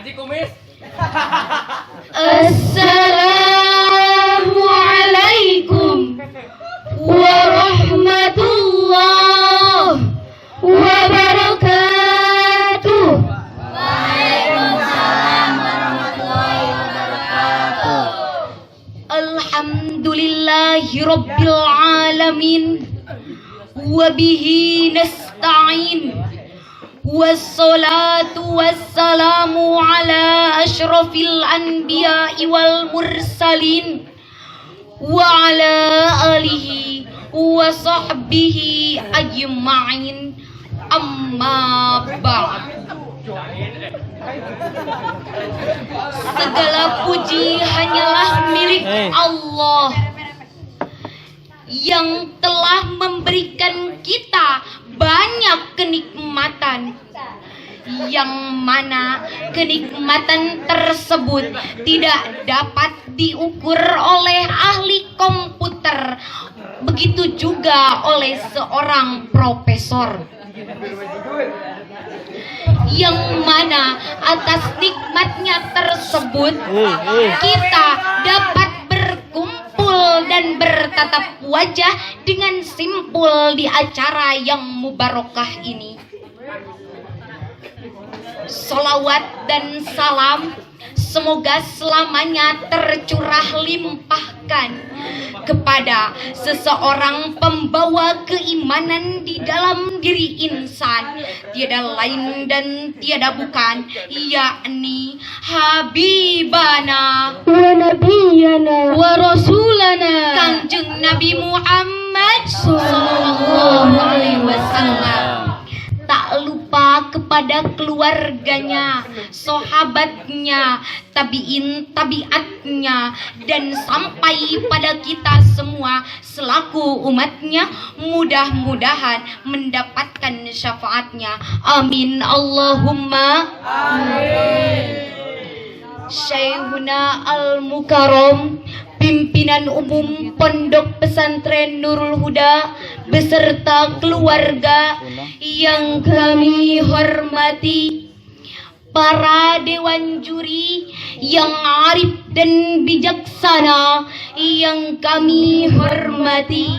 Haji Kumis. Assalamualaikum warahmatullahi wabarakatuh. Waalaikumsalam warahmatullahi wabarakatuh. Alhamdulillahi rabbil alamin. Wabihi nasta'in. Wassalatu wassalamu ala ashrafil anbiya'i wal mursalin wa ala alihi wa sahbihi ajma'in, amma ba'd. Segala puji hanyalah milik Allah yang telah memberikan kita banyak kenikmatan, yang mana kenikmatan tersebut tidak dapat diukur oleh ahli komputer, begitu juga oleh seorang profesor, yang mana atas nikmatnya tersebut kita dapat berkumpul dan bertatap wajah dengan simpul di acara yang mubarakah ini. Salawat dan salam semoga selamanya tercurah limpahkan kepada seseorang pembawa keimanan di dalam diri insan, tiada lain dan tiada bukan, yakni Habibana Wa nabiyana wa rasulana Kanjeng Nabi Muhammad sallallahu alaihi wasallam. Tak lupa kepada keluarganya, sahabatnya, tabiin tabiatnya, dan sampai pada kita semua selaku umatnya, mudah-mudahan mendapatkan syafaatnya. Amin Allahumma amin. Syekhuna Al-Mukarram, pimpinan umum Pondok Pesantren Nurul Huda beserta keluarga yang kami hormati, para dewan juri yang arif dan bijaksana yang kami hormati,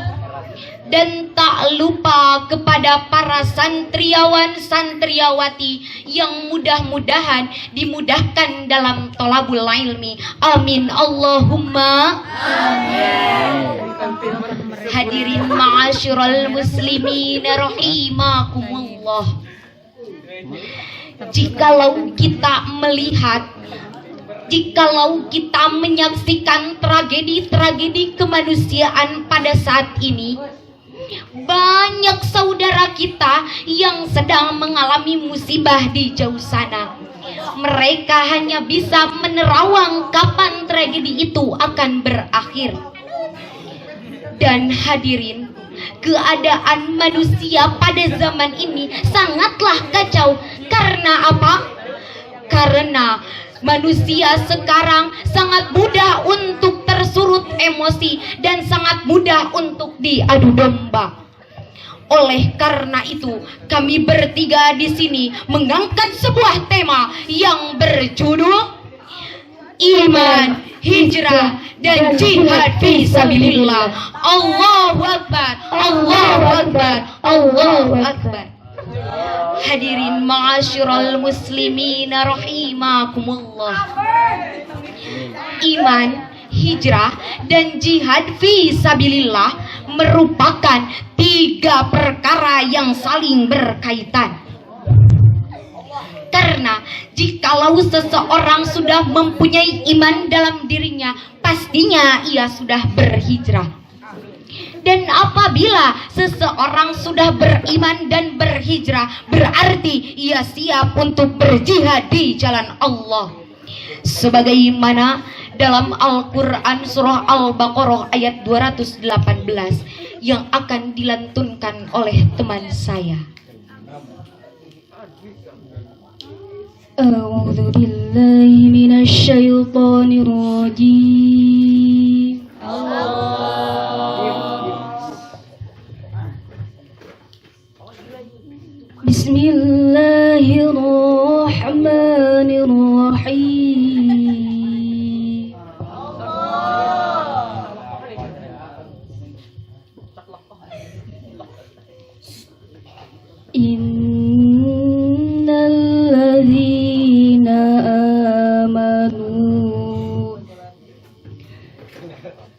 dan tak lupa kepada para santriawan santriawati yang mudah-mudahan dimudahkan dalam thalabul ilmi. Amin Allahumma amin. Hadirin ma'asyiral muslimin rahimakumullah. Jikalau kita melihat, jikalau kita menyaksikan tragedi-tragedi kemanusiaan pada saat ini, banyak saudara kita yang sedang mengalami musibah di jauh sana. Mereka hanya bisa menerawang kapan tragedi itu akan berakhir. Dan hadirin, keadaan manusia pada zaman ini sangatlah kacau. Karena apa? Karena manusia sekarang sangat mudah untuk tersurut emosi dan sangat mudah untuk diadu domba. Oleh karena itu, kami bertiga di sini mengangkat sebuah tema yang berjudul Iman, Hijrah, dan Jihad Fisabilillah. Allahu Akbar, Allahu Akbar, Allahu Akbar. Hadirin ma'asyiral muslimin rahimakumullah. Iman, hijrah, dan jihad fisabilillah merupakan tiga perkara yang saling berkaitan. Karena jikalau seseorang sudah mempunyai iman dalam dirinya, pastinya ia sudah berhijrah. Dan apabila seseorang sudah beriman dan berhijrah, berarti ia siap untuk berjihad di jalan Allah. Sebagaimana dalam Al-Quran surah Al-Baqarah ayat 218 yang akan dilantunkan oleh teman saya. A'udzu billahi minasy syaithanir rajim. Bismillahirrahmanirrahim. Innal ladzina amanu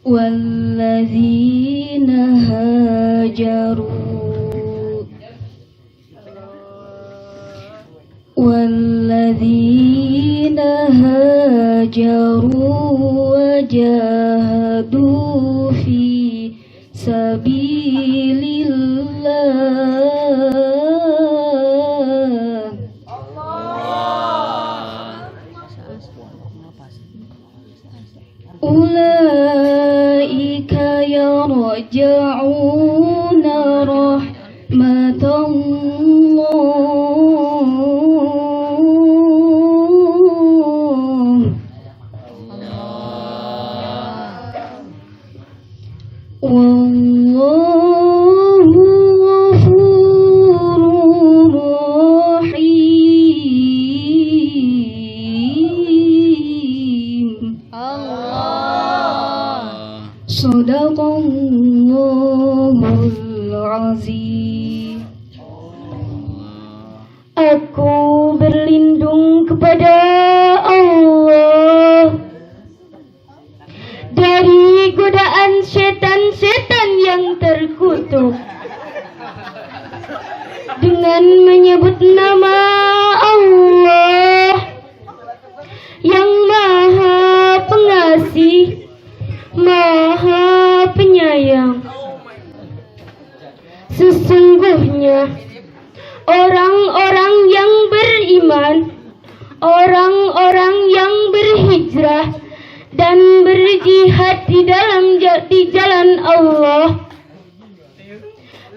wal ladzina hajaru والذين هاجروا وجاهدوا في سبيل الله أولئك يرجعون رحمة Wallahu ghafurur rahim. Allah. Shadaqallahul azim. Aku berlindung kepada Allah dari godaan setan-setan yang terkutuk dengan menyebut nama Allah yang Maha Pengasih, Maha Penyayang. Sesungguhnya orang-orang yang beriman, orang-orang yang berhijrah dan berjihad di jalan Allah,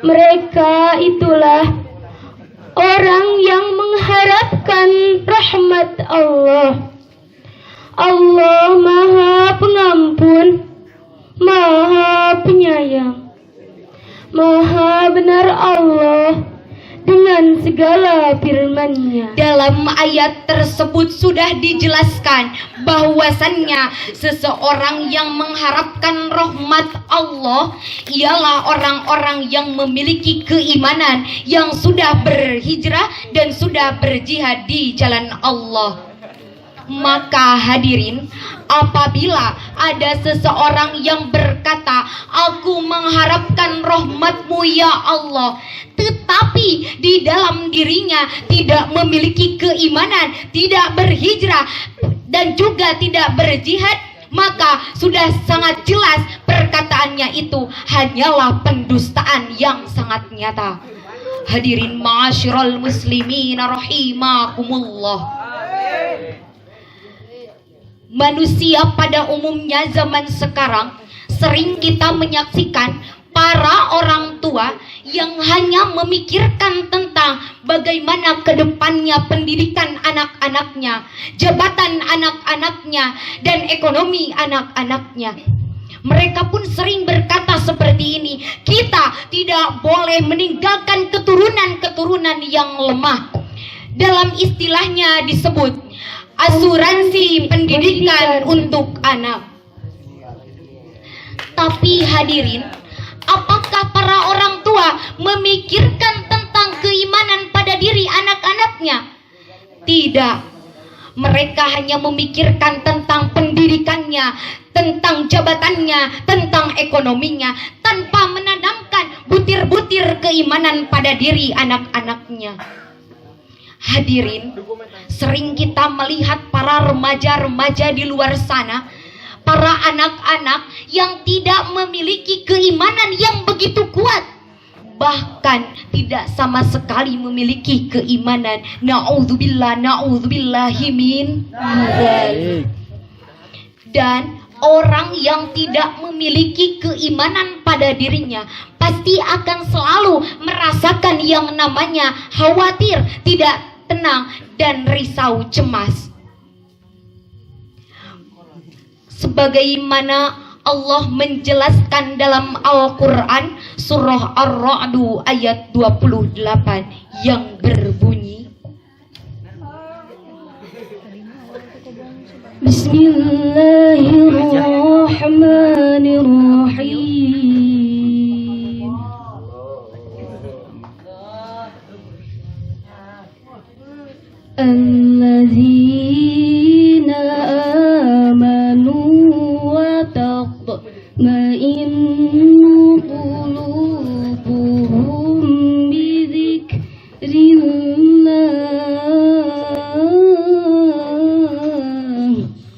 mereka itulah orang yang mengharapkan rahmat Allah. Allah Maha Pengampun, Maha Penyayang. Maha benar Allah dengan segala firman-Nya. Dalam ayat tersebut sudah dijelaskan bahwasannya seseorang yang mengharapkan rahmat Allah ialah orang-orang yang memiliki keimanan, yang sudah berhijrah dan sudah berjihad di jalan Allah. Maka hadirin, apabila ada seseorang yang berkata, aku mengharapkan rahmat-Mu ya Allah, tetapi di dalam dirinya tidak memiliki keimanan, tidak berhijrah dan juga tidak berjihad, maka sudah sangat jelas perkataannya itu hanyalah pendustaan yang sangat nyata. Hadirin ma'asyiral muslimin rahimakumullah. Manusia pada umumnya zaman sekarang sering kita menyaksikan para orang tua yang hanya memikirkan tentang bagaimana kedepannya pendidikan anak-anaknya, jabatan anak-anaknya, dan ekonomi anak-anaknya. Mereka pun sering berkata seperti ini, kita tidak boleh meninggalkan keturunan-keturunan yang lemah. Dalam istilahnya disebut asuransi pendidikan untuk anak. Tapi hadirin, apakah para orang tua memikirkan tentang keimanan pada diri anak-anaknya? Tidak. Mereka hanya memikirkan tentang pendidikannya, tentang jabatannya, tentang ekonominya, tanpa menanamkan butir-butir keimanan pada diri anak-anaknya. Hadirin, sering kita melihat para remaja-remaja di luar sana, para anak-anak yang tidak memiliki keimanan yang begitu kuat, bahkan tidak sama sekali memiliki keimanan. Na'udzubillah, na'udzubillahi min dzalik. Dan orang yang tidak memiliki keimanan pada dirinya pasti akan selalu merasakan yang namanya khawatir, tidak tenang, dan risau cemas. Sebagaimana Allah menjelaskan dalam Al-Quran surah Ar-Ra'du ayat 28 yang berbunyi, Bismillahirrahmanirrahim. allazina amanu wa tatma'innu qulubuhum bi dzikrillah.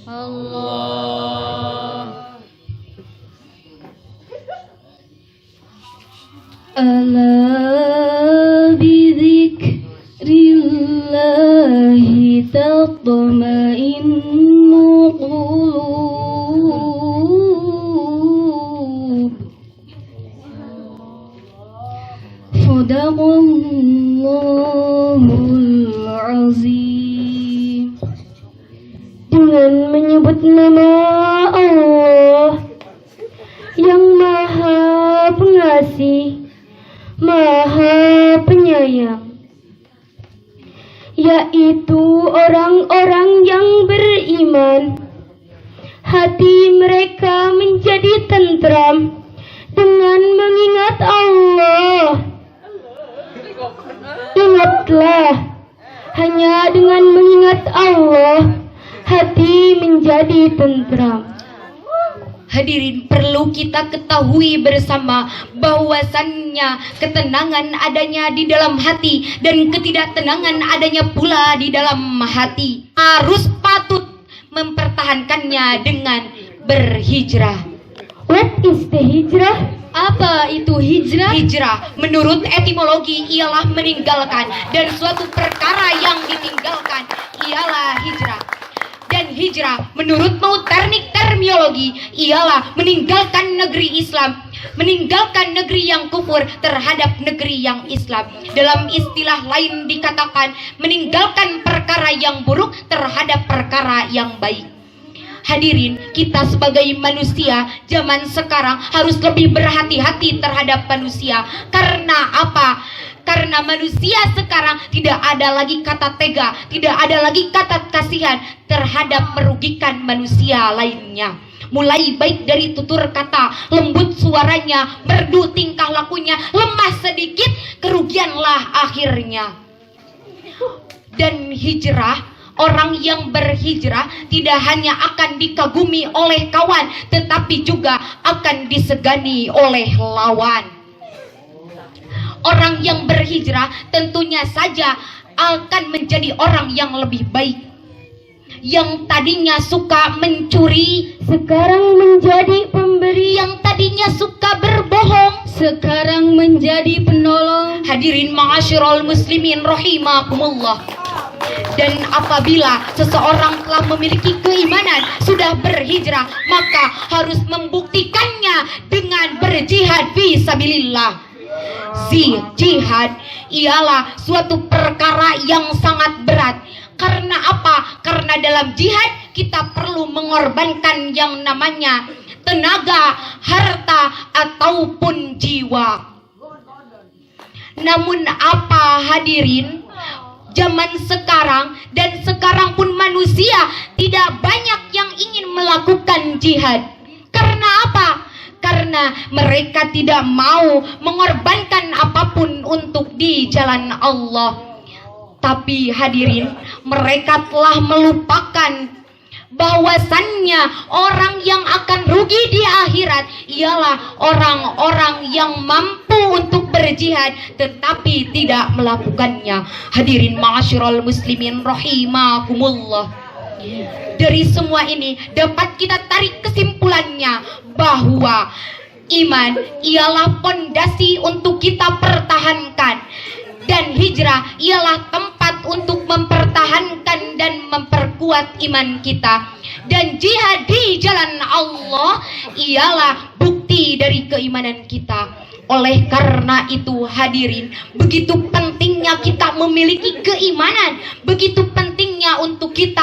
Allah. Ala bidzikrillahi tatma'innu qulub. Sadaqallahul azim. Dengan menyebut nama Allah yang Maha Pengasih, Maha Penyayang, yaitu orang-orang yang beriman, hati mereka menjadi tentram dengan mengingat Allah. Ingatlah, hanya dengan mengingat Allah, hati menjadi tentram. Hadirin, perlu kita ketahui bersama bahwasannya ketenangan adanya di dalam hati dan ketidaktenangan adanya pula di dalam hati. Harus patut mempertahankannya dengan berhijrah. What is the hijrah? Apa itu hijrah? Hijrah menurut etimologi ialah meninggalkan, dan suatu perkara yang ditinggalkan ialah hijrah. Dan hijrah menurut teknik terminologi ialah meninggalkan negeri Islam, meninggalkan negeri yang kufur terhadap negeri yang Islam. Dalam istilah lain dikatakan meninggalkan perkara yang buruk terhadap perkara yang baik. Hadirin, kita sebagai manusia zaman sekarang harus lebih berhati-hati terhadap manusia. Karena apa? Karena manusia sekarang tidak ada lagi kata tega, tidak ada lagi kata kasihan terhadap merugikan manusia lainnya. Mulai baik dari tutur kata, lembut suaranya, merdu tingkah lakunya, lemah sedikit, kerugianlah akhirnya. Dan hijrah, orang yang berhijrah tidak hanya akan dikagumi oleh kawan, tetapi juga akan disegani oleh lawan. Orang yang berhijrah tentunya saja akan menjadi orang yang lebih baik. Yang tadinya suka mencuri, sekarang menjadi pemberi. Yang tadinya suka berbohong, sekarang menjadi penolong. Hadirin ma'asyiral muslimin rahimakumullah. Dan apabila seseorang telah memiliki keimanan, sudah berhijrah, maka harus membuktikannya dengan berjihad fi sabilillah. Jihad ialah suatu perkara yang sangat berat. Karena apa? Karena dalam jihad kita perlu mengorbankan yang namanya tenaga, harta, ataupun jiwa. Namun apa hadirin? Zaman sekarang, dan sekarang pun manusia tidak banyak yang ingin melakukan jihad. Karena apa? Karena mereka tidak mau mengorbankan apapun untuk di jalan Allah. Tapi hadirin, mereka telah melupakan bahwasannya orang yang akan rugi di akhirat ialah orang-orang yang mampu untuk berjihad tetapi tidak melakukannya. Hadirin ma'asyiral muslimin rahimakumullah. Dari semua ini dapat kita tarik kesimpulannya bahwa iman ialah pondasi untuk kita pertahankan, dan hijrah ialah tempat untuk mempertahankan dan memperkuat iman kita, dan jihad di jalan Allah ialah bukti dari keimanan kita. Oleh karena itu hadirin, begitu pentingnya kita memiliki keimanan, begitu pentingnya untuk kita